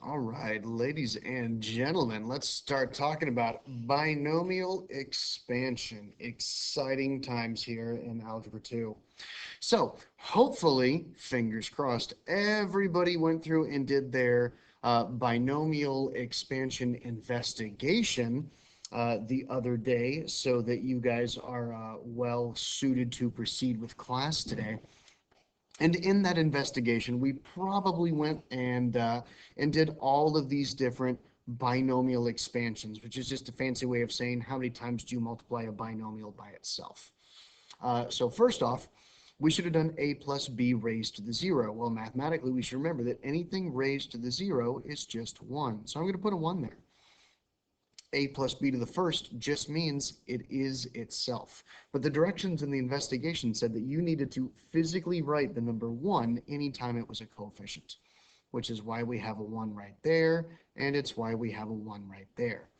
All right, ladies and gentlemen, let's start talking about binomial expansion. Exciting times here in Algebra 2. So, hopefully, fingers crossed, everybody went through and did their binomial expansion investigation the other day so that you guys are well suited to proceed with class today. And in that investigation, we probably went and did all of these different binomial expansions, which is just a fancy way of saying how many times do you multiply a binomial by itself. So first off, we should have done a plus b raised to the zero. Well, mathematically, we should remember that anything raised to the zero is just 1. So I'm going to put a 1 there. A plus b to the first just means it is itself. But the directions in the investigation said that you needed to physically write the number 1 anytime it was a coefficient, which is why we have a 1 right there, and it's why we have a 1 right there.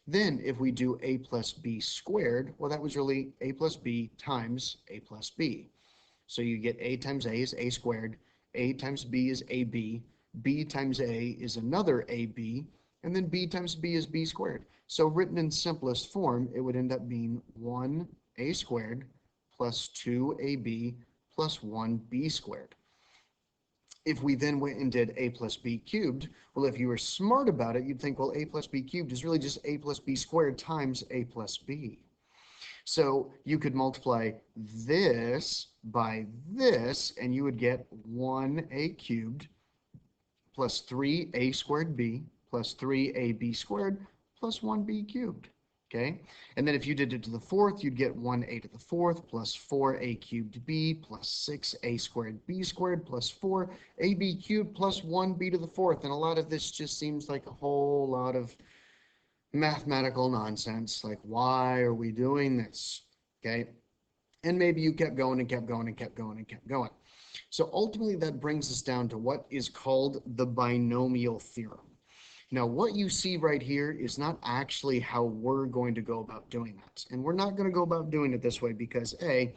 Then if we do a plus b squared, well, that was really a plus b times a plus b. So you get a times a is a squared, a times b is ab, b times a is another ab, and then b times b is b squared. So written in simplest form, it would end up being 1a squared plus 2ab plus 1b squared. If we then went and did a plus b cubed, well, if you were smart about it, you'd think, well, a plus b cubed is really just a plus b squared times a plus b. So you could multiply this by this, and you would get 1a cubed plus 3a squared b plus 3ab squared plus 1b cubed. Okay, and then if you did it to the fourth, you'd get 1a to the fourth plus 4a cubed b plus 6a squared b squared plus 4ab cubed plus 1b to the fourth. And a lot of this just seems like a whole lot of mathematical nonsense. Like, why are we doing this? Okay, and maybe you kept going and kept going and kept going and kept going. So ultimately, that brings us down to what is called the binomial theorem. Now, what you see right here is not actually how we're going to go about doing that. And we're not going to go about doing it this way because A,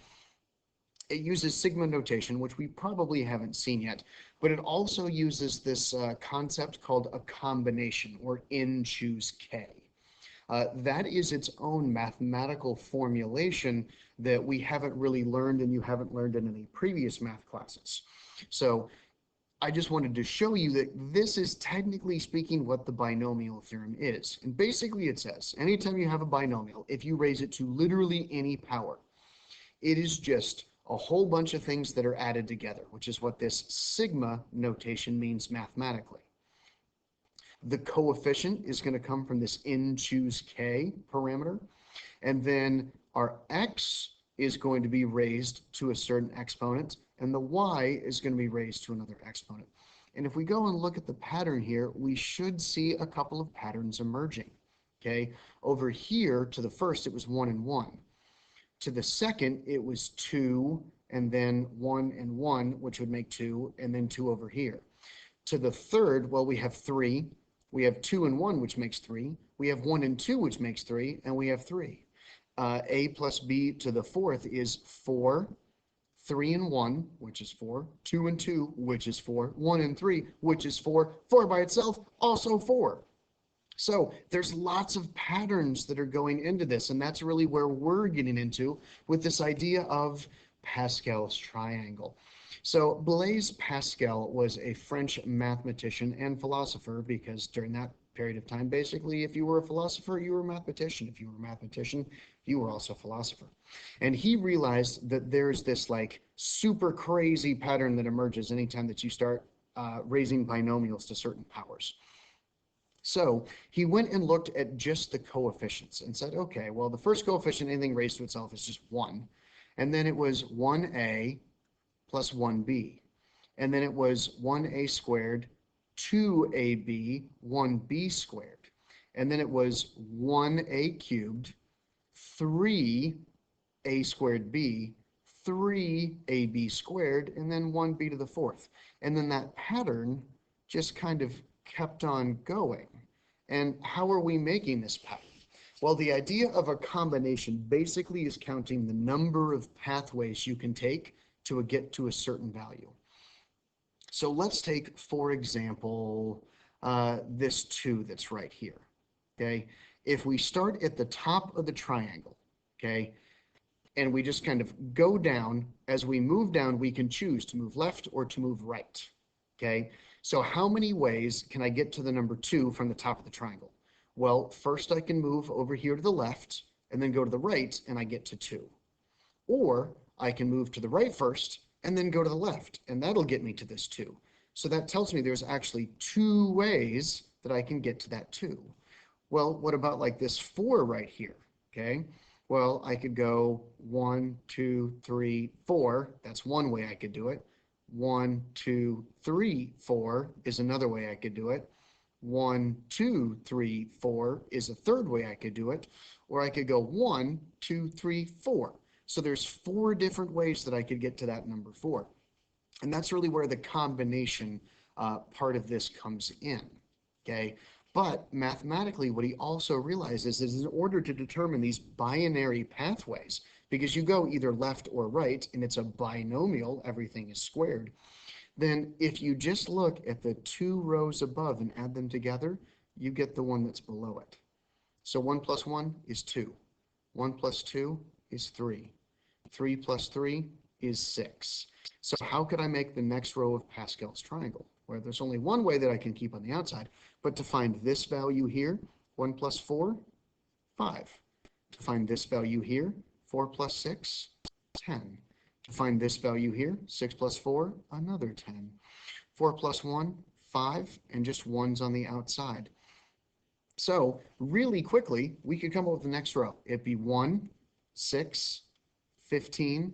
it uses sigma notation, which we probably haven't seen yet, but it also uses this concept called a combination, or n choose k. That is its own mathematical formulation that we haven't really learned and you haven't learned in any previous math classes. So I just wanted to show you that this is technically speaking what the binomial theorem is. And basically it says, anytime you have a binomial, if you raise it to literally any power, it is just a whole bunch of things that are added together, which is what this sigma notation means mathematically. The coefficient is going to come from this n choose k parameter, and then our x is going to be raised to a certain exponent, and the y is going to be raised to another exponent. And if we go and look at the pattern here, we should see a couple of patterns emerging. Okay, over here to the first, it was 1 and 1. To the second, it was 2, and then 1 and 1, which would make 2, and then 2 over here. To the third, well, we have 3. We have 2 and 1, which makes 3. We have 1 and 2, which makes 3, and we have 3. A plus b to the fourth is 4, 3 and 1, which is 4, 2 and 2, which is 4, 1 and 3, which is 4, 4 by itself, also 4. So there's lots of patterns that are going into this, and that's really where we're getting into with this idea of Pascal's triangle. So Blaise Pascal was a French mathematician and philosopher, because during that period of time, basically, if you were a philosopher, you were a mathematician. If you were a mathematician, you were also a philosopher. And he realized that there's this like super crazy pattern that emerges anytime that you start raising binomials to certain powers. So he went and looked at just the coefficients and said, okay, well, the first coefficient, anything raised to itself, is just 1. And then it was 1a plus 1b. And then it was 1a squared, 2ab, 1b squared. And then it was 1a cubed, 3a squared b, 3ab squared, and then 1b to the fourth. And then that pattern just kind of kept on going. And how are we making this pattern? Well, the idea of a combination basically is counting the number of pathways you can take to get to a certain value. So let's take, for example, this 2 that's right here, okay? If we start at the top of the triangle, okay, and we just kind of go down, as we move down, we can choose to move left or to move right, okay? So how many ways can I get to the number 2 from the top of the triangle? Well, first I can move over here to the left and then go to the right and I get to 2. Or I can move to the right first and then go to the left, and that'll get me to this 2. So that tells me there's actually 2 ways that I can get to that 2. Well, what about like this 4 right here? Okay, well, I could go 1, 2, 3, 4. That's one way I could do it. 1, 2, 3, 4 is another way I could do it. 1, 2, 3, 4 is a third way I could do it. Or I could go 1, 2, 3, 4. So there's 4 different ways that I could get to that number 4. And that's really where the combination part of this comes in, okay? But mathematically, what he also realizes is in order to determine these binary pathways, because you go either left or right, and it's a binomial, everything is squared, then if you just look at the 2 rows above and add them together, you get the one that's below it. So 1 plus 1 is 2. 1 plus 2 is 3. 3 plus 3 is 6. So how could I make the next row of Pascal's triangle? Where there's only one way that I can keep on the outside, but to find this value here, 1 plus 4, 5. To find this value here, 4 plus 6, 10. To find this value here, 6 plus 4, another 10. 4 plus 1, 5, and just 1's on the outside. So really quickly, we could come up with the next row. It'd be 1, 6, 15,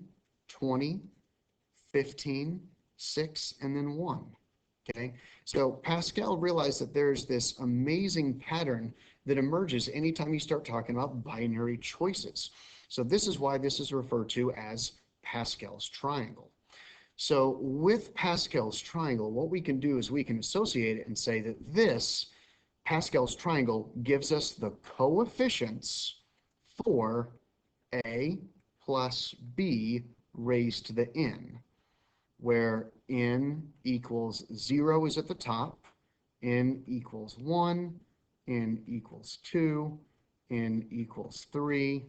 20, 15, 6, and then 1. Okay, so Pascal realized that there's this amazing pattern that emerges anytime you start talking about binary choices. So this is why this is referred to as Pascal's triangle. So with Pascal's triangle, what we can do is we can associate it and say that this Pascal's triangle gives us the coefficients for a plus b raised to the n, where n equals 0 is at the top, n equals 1, n equals 2, n equals 3,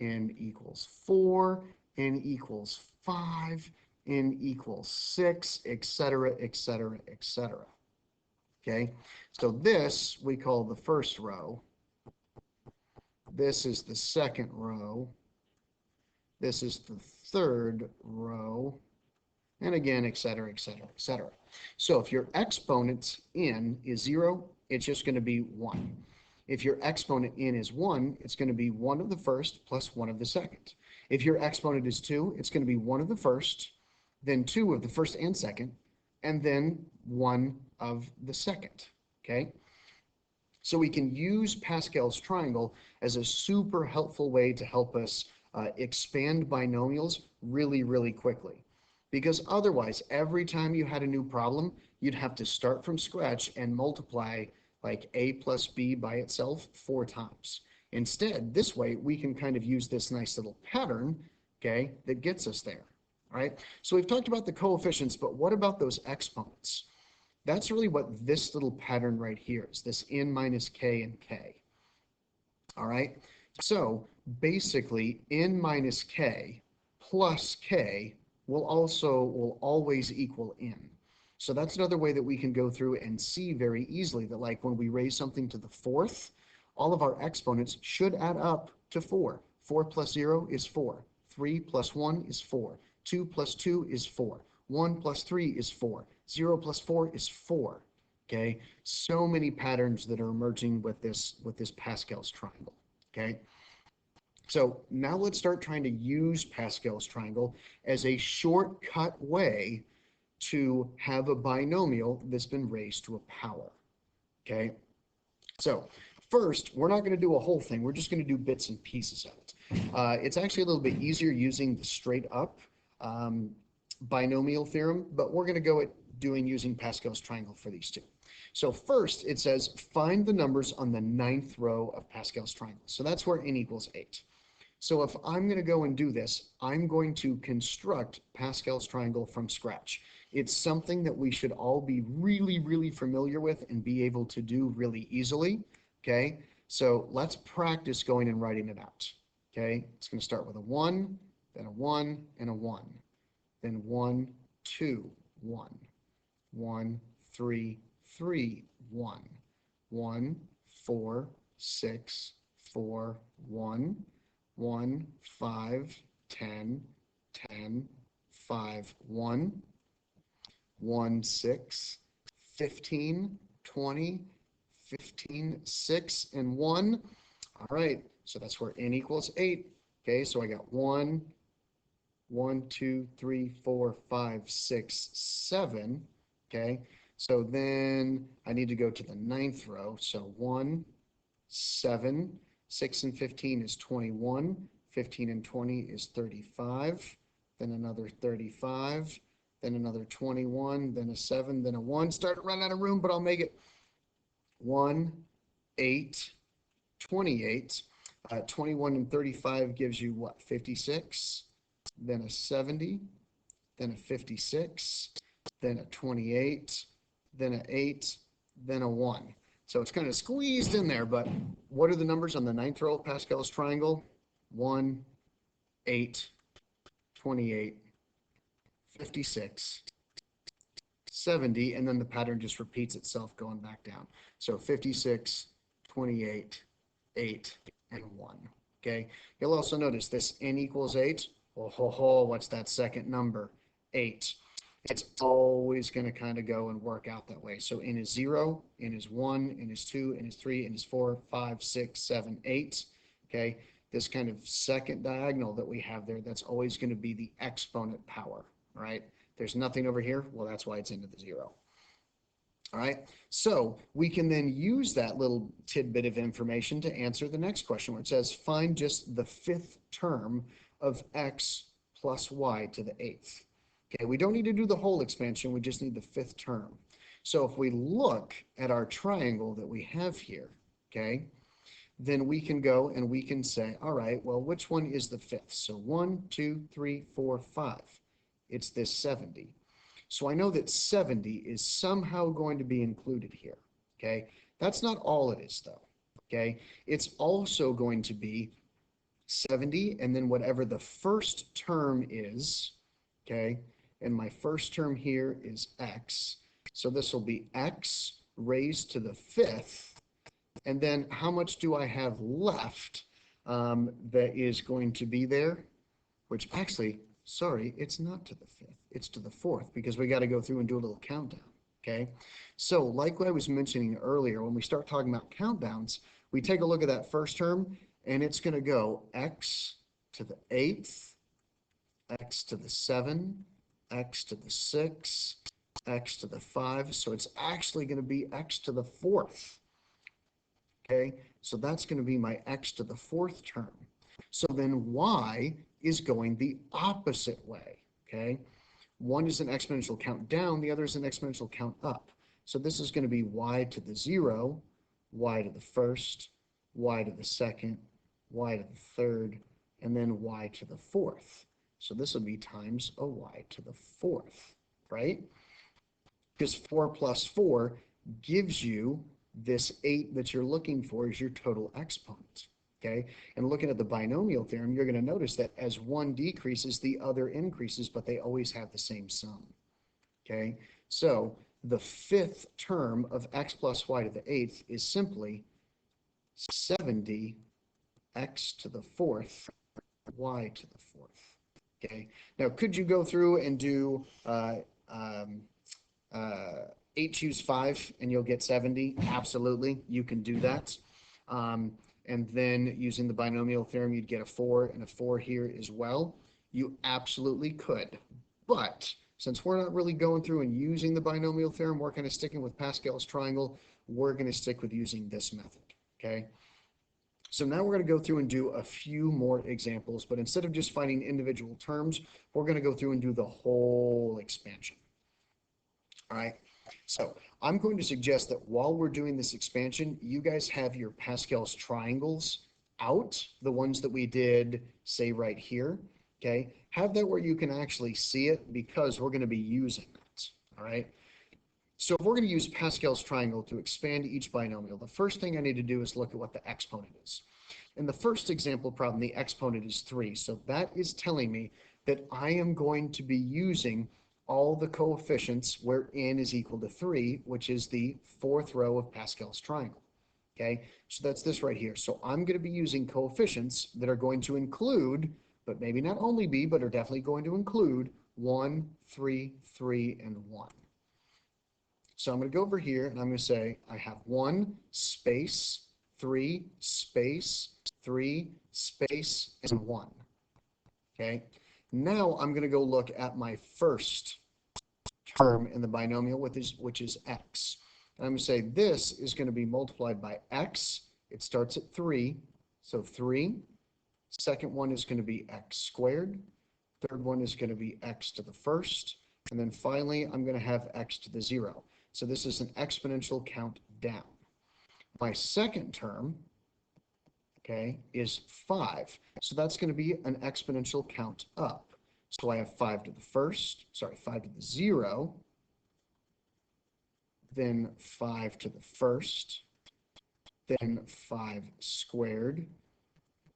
n equals 4, n equals 5, n equals 6, etc., etc., etc. Okay, so this we call the first row. This is the second row. This is the third row. And again, etc., etc., etc. So if your exponent n is 0, it's just going to be 1. If your exponent n is 1, it's going to be 1 of the first plus 1 of the second. If your exponent is 2, it's going to be 1 of the first, then 2 of the first and second, and then 1 of the second, okay? So we can use Pascal's triangle as a super helpful way to help us expand binomials really, really quickly. Because otherwise, every time you had a new problem, you'd have to start from scratch and multiply like a plus b by itself 4 times. Instead, this way, we can kind of use this nice little pattern, okay, that gets us there, all right? So we've talked about the coefficients, but what about those exponents? That's really what this little pattern right here is, this n minus k and k, all right? So basically, n minus k plus k will always equal n. So that's another way that we can go through and see very easily that like when we raise something to the 4th, all of our exponents should add up to 4. 4 plus 0 is 4. 3 plus 1 is 4. 2 plus 2 is 4. 1 plus 3 is 4. 0 plus 4 is 4. Okay, so many patterns that are emerging with this Pascal's triangle. Okay. So now let's start trying to use Pascal's triangle as a shortcut way to have a binomial that's been raised to a power, okay? So first, we're not going to do a whole thing. We're just going to do bits and pieces of it. It's actually a little bit easier using the straight up binomial theorem, but we're going to go at using Pascal's triangle for these two. So first, it says find the numbers on the 9th row of Pascal's triangle. So that's where n equals 8. So if I'm going to go and do this, I'm going to construct Pascal's triangle from scratch. It's something that we should all be really, really familiar with and be able to do really easily, okay? So let's practice going and writing it out, okay? It's going to start with a 1, then a 1, and a 1. Then 1, 2, 1. 1, 3, 3, 1. 1, 4, 6, 4, 1. 1, 5, 10, 10, 5, 1. 1, 6, 15, 20, 15, 6, and 1. All right, so that's where n equals 8. Okay, so I got 1, 1, 2, 3, 4, 5, 6, 7. Okay, so then I need to go to the 9th row. So 1, 7, 6 and 15 is 21. 15 and 20 is 35. Then another 35. Then another 21. Then a 7. Then a 1. Start to run out of room, but I'll make it 1, 8, 28. 21 and 35 gives you what? 56. Then a 70. Then a 56. Then a 28. Then a 8. Then a 1. So it's kind of squeezed in there, but what are the numbers on the 9th row of Pascal's triangle? 1, 8, 28, 56, 70, and then the pattern just repeats itself going back down. So 56, 28, 8, and 1. Okay. You'll also notice this n equals 8. Oh, ho, ho, what's that second number? 8. It's always going to kind of go and work out that way. So n is 0, n is 1, n is 2, n is 3, n is 4, 5, 6, 7, 8. Okay. This kind of second diagonal that we have there, that's always going to be the exponent power, right? There's nothing over here. Well, that's why it's into the 0. All right. So we can then use that little tidbit of information to answer the next question where it says, find just the 5th term of x plus y to the 8th. Okay, we don't need to do the whole expansion, we just need the 5th term. So if we look at our triangle that we have here, okay, then we can go and we can say, all right, well, which one is the 5th? So 1, 2, 3, 4, 5. It's this 70. So I know that 70 is somehow going to be included here, okay? That's not all it is, though, okay? It's also going to be 70, and then whatever the first term is, okay? And my first term here is x. So this will be x raised to the 5th. And then how much do I have left that is going to be there? Which actually, sorry, it's not to the 5th. It's to the 4th because we got to go through and do a little countdown, okay? So like what I was mentioning earlier, when we start talking about countdowns, we take a look at that first term, and it's going to go x to the 8th, x to the 7, x to the 6, x to the 5. So it's actually going to be x to the 4th. Okay, so that's going to be my x to the 4th term. So then y is going the opposite way. Okay, one is an exponential count down, the other is an exponential count up. So this is going to be y to the 0, y to the 1st, y to the 2nd, y to the 3rd, and then y to the 4th. So this will be times a y to the 4th, right? Because 4 plus 4 gives you this 8 that you're looking for is your total exponent, okay? And looking at the binomial theorem, you're going to notice that as one decreases, the other increases, but they always have the same sum, okay? So the 5th term of x plus y to the 8th is simply 70 x to the 4th, y to the 4th, okay? Now, could you go through and do 8 choose 5 and you'll get 70? Absolutely, you can do that. And then using the binomial theorem, you'd get a 4 and a 4 here as well. You absolutely could. But since we're not really going through and using the binomial theorem, we're kind of sticking with Pascal's triangle. We're going to stick with using this method, okay? So now we're going to go through and do a few more examples, but instead of just finding individual terms, we're going to go through and do the whole expansion. All right, so I'm going to suggest that while we're doing this expansion, you guys have your Pascal's triangles out, the ones that we did, say, right here, okay? Have that where you can actually see it because we're going to be using that, all right? So if we're going to use Pascal's triangle to expand each binomial, the first thing I need to do is look at what the exponent is. In the first example problem, the exponent is 3. So that is telling me that I am going to be using all the coefficients where n is equal to 3, which is the fourth row of Pascal's triangle. Okay, so that's this right here. So I'm going to be using coefficients that are going to include, but maybe not only be, but are definitely going to include 1, 3, 3, and 1. So I'm going to go over here and I'm going to say I have 1 space, 3 space, 3 space, and 1. Okay. Now I'm going to go look at my first term in the binomial, which is x. And I'm going to say this is going to be multiplied by x. It starts at 3. So 3. Second one is going to be x squared. Third one is going to be x to the first. And then finally, I'm going to have x to the 0. So this is an exponential count down. My second term, okay, is 5. So that's going to be an exponential count up. So I have 5 to the first, 5 to the 0, then 5 to the first, then 5 squared,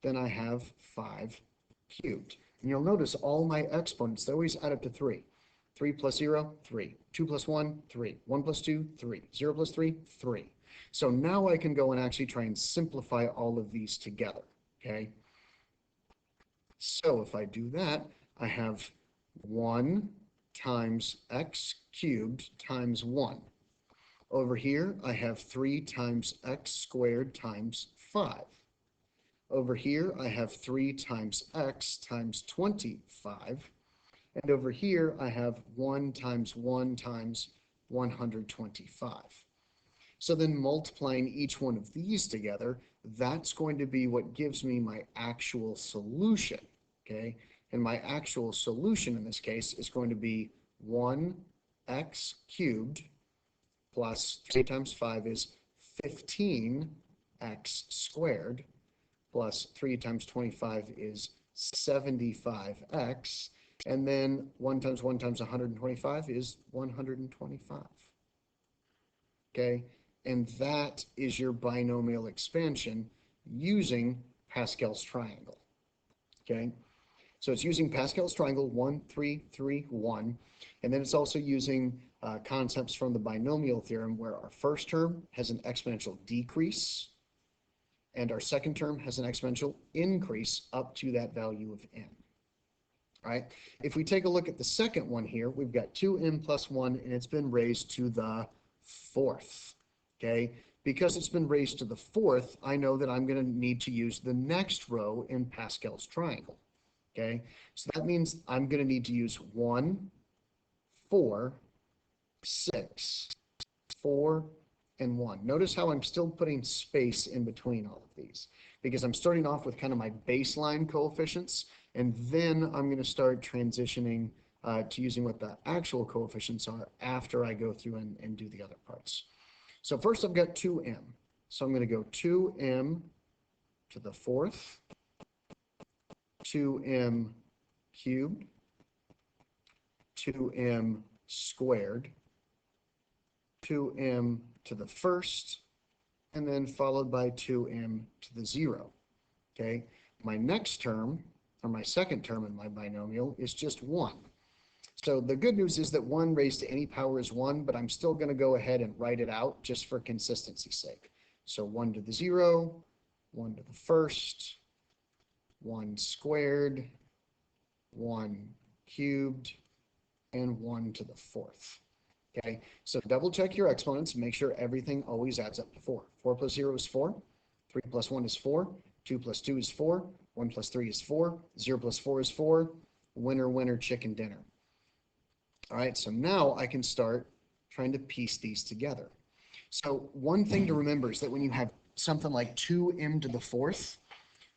then I have 5 cubed. And you'll notice all my exponents, they always add up to 3. 3 plus 0, 3. 2 plus 1, 3. 1 plus 2, 3. 0 plus 3, 3. So now I can go and actually try and simplify all of these together, okay? So if I do that, I have 1 times x cubed times 1. Over here, I have 3 times x squared times 5. Over here, I have 3 times x times 25. And over here, I have 1 times 1 times 125. So then multiplying each one of these together, that's going to be what gives me my actual solution, okay? And my actual solution in this case is going to be 1x cubed plus 3 times 5 is 15x squared plus 3 times 25 is 75x. And then 1 times 1 times 125 is 125. Okay, and that is your binomial expansion using Pascal's triangle. Okay, so it's using Pascal's triangle 1, 3, 3, 1, and then it's also using concepts from the binomial theorem where our first term has an exponential decrease and our second term has an exponential increase up to that value of n. All right, if we take a look at the second one here, we've got 2m plus 1, and it's been raised to the fourth. Okay, because it's been raised to the fourth, I know that I'm going to need to use the next row in Pascal's triangle. Okay, so that means I'm going to need to use 1, 4, 6, 4, and 1. Notice how I'm still putting space in between all of these because I'm starting off with kind of my baseline coefficients, and then I'm going to start transitioning to using what the actual coefficients are after I go through and do the other parts. So first I've got 2m. So I'm going to go 2m to the fourth, 2m cubed, 2m squared, 2m to the first, and then followed by 2m to the 0. Okay, my next term, or my second term in my binomial, is just 1. So the good news is that 1 raised to any power is 1, but I'm still going to go ahead and write it out just for consistency's sake. So 1 to the 0, 1 to the first, 1 squared, 1 cubed, and 1 to the fourth. Okay, so double check your exponents and make sure everything always adds up to 4. 4 plus 0 is 4, 3 plus 1 is 4, 2 plus 2 is 4, 1 plus 3 is 4, 0 plus 4 is 4, winner, winner, chicken dinner. All right, so now I can start trying to piece these together. So one thing to remember is that when you have something like 2m to the fourth,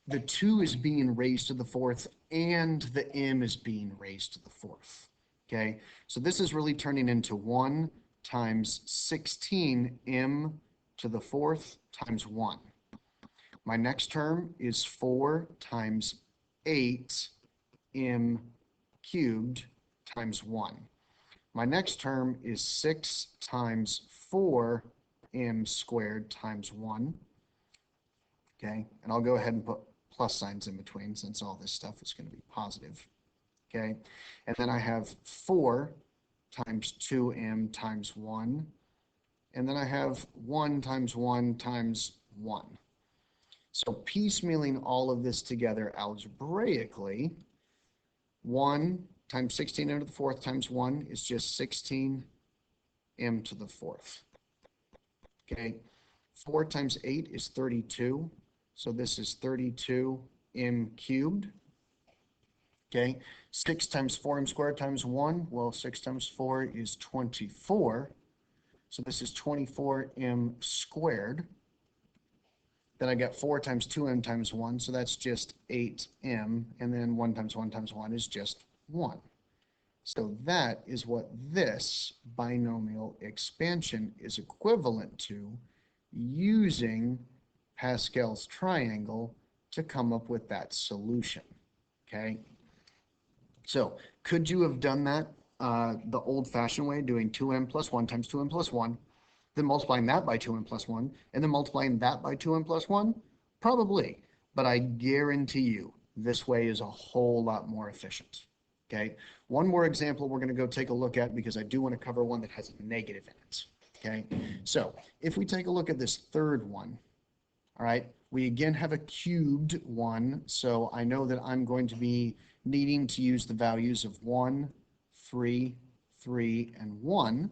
the 2 is being raised to the fourth and the m is being raised to the fourth. Okay, so this is really turning into 1 times 16m to the fourth times 1. My next term is 4 times 8m cubed times 1. My next term is 6 times 4m squared times 1. Okay, and I'll go ahead and put plus signs in between since all this stuff is going to be positive. Okay, and then I have 4 times 2m times 1, and then I have 1 times 1 times 1. So piecemealing all of this together algebraically, 1 times 16m to the 4th times 1 is just 16m to the 4th. Okay, 4 times 8 is 32, so this is 32m cubed. Okay, 6 times 4m squared times 1, well, 6 times 4 is 24, so this is 24m squared. Then I got 4 times 2m times 1, so that's just 8m, and then 1 times 1 times 1 is just 1. So that is what this binomial expansion is equivalent to using Pascal's triangle to come up with that solution, okay? So could you have done that the old-fashioned way, doing 2m plus 1 times 2m plus 1, then multiplying that by 2m plus 1, and then multiplying that by 2m plus 1? Probably, but I guarantee you this way is a whole lot more efficient. Okay, one more example we're going to go take a look at because I do want to cover one that has a negative in it. Okay, so if we take a look at this third one, all right, we again have a cubed one, so I know that I'm going to be needing to use the values of 1, 3, 3, and 1.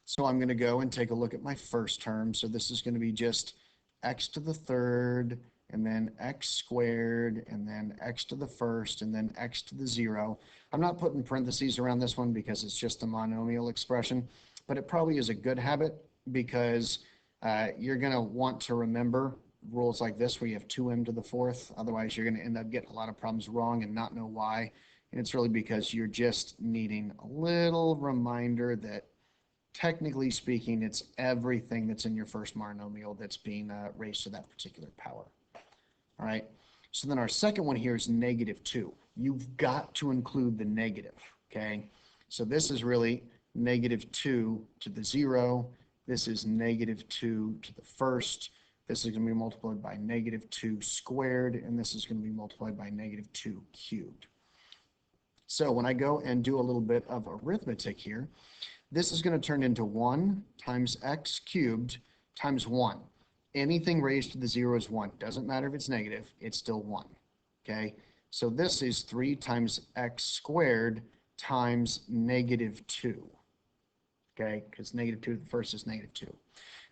So I'm going to go and take a look at my first term. So this is going to be just x to the third, and then x squared, and then x to the first, and then x to the 0. I'm not putting parentheses around this one because it's just a monomial expression, but it probably is a good habit because you're going to want to remember rules like this where you have 2m to the 4th. Otherwise, you're going to end up getting a lot of problems wrong and not know why. And it's really because you're just needing a little reminder that technically speaking, it's everything that's in your first monomial that's being raised to that particular power. All right, so then our second one here is -2. You've got to include the negative, okay? So this is really -2 to the 0. This is -2 to the first. This is going to be multiplied by -2 squared, and this is going to be multiplied by -2 cubed. So when I go and do a little bit of arithmetic here, this is going to turn into 1 times x cubed times 1. Anything raised to the 0 is 1. Doesn't matter if it's negative, it's still 1. Okay, so this is 3 times x squared times -2. Okay, because -2 to the first is -2.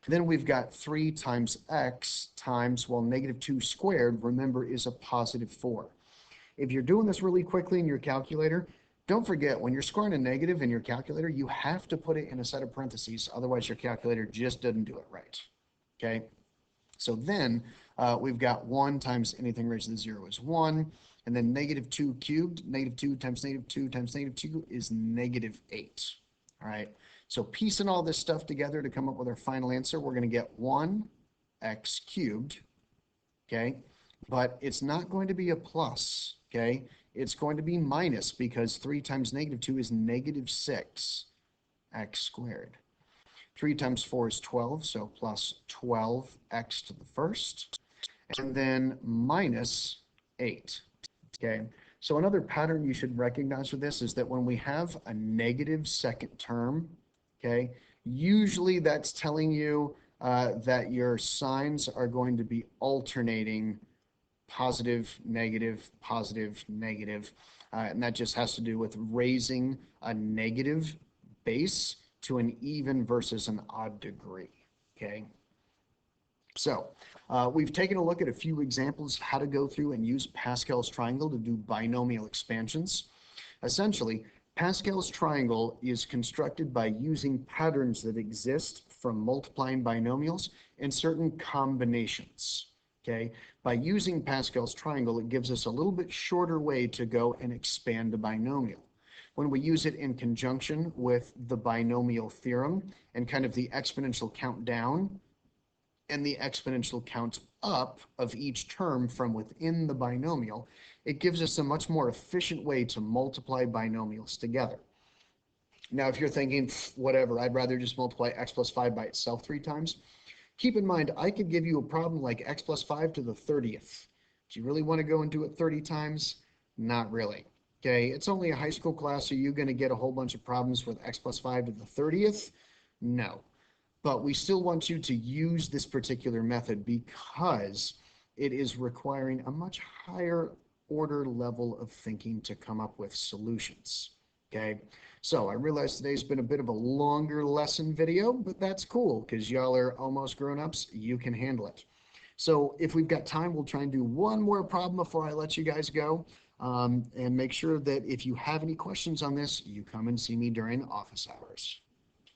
Then we've got 3 times x times, well, -2 squared, remember, is a positive 4. If you're doing this really quickly in your calculator, don't forget, when you're scoring a negative in your calculator, you have to put it in a set of parentheses. Otherwise, your calculator just doesn't do it right. Okay? So then we've got 1 times anything raised to the 0 is 1. And then -2 cubed, -2 times -2 times -2 is -8. All right? So piecing all this stuff together to come up with our final answer, we're going to get 1x cubed. Okay? But it's not going to be a plus. Okay? It's going to be minus because 3 times -2 is -6 x squared. 3 times 4 is 12, so plus 12x to the first, and then minus 8. Okay, so another pattern you should recognize with this is that when we have a negative second term, okay, usually that's telling you that your signs are going to be alternating positive, negative, positive, negative, and that just has to do with raising a negative base to an even versus an odd degree, okay? So we've taken a look at a few examples of how to go through and use Pascal's triangle to do binomial expansions. Essentially, Pascal's triangle is constructed by using patterns that exist from multiplying binomials and certain combinations. Okay, by using Pascal's triangle, it gives us a little bit shorter way to go and expand a binomial. When we use it in conjunction with the binomial theorem and kind of the exponential count down and the exponential count up of each term from within the binomial, it gives us a much more efficient way to multiply binomials together. Now, if you're thinking, whatever, I'd rather just multiply x plus 5 by itself 3 times, keep in mind, I could give you a problem like x plus 5 to the 30th. Do you really want to go and do it 30 times? Not really. Okay, it's only a high school class. Are you going to get a whole bunch of problems with x plus 5 to the 30th? No. But we still want you to use this particular method because it is requiring a much higher order level of thinking to come up with solutions. Okay, so I realize today's been a bit of a longer lesson video, but that's cool because y'all are almost grown-ups. You can handle it. So if we've got time, we'll try and do one more problem before I let you guys go. And make sure that if you have any questions on this, you come and see me during office hours.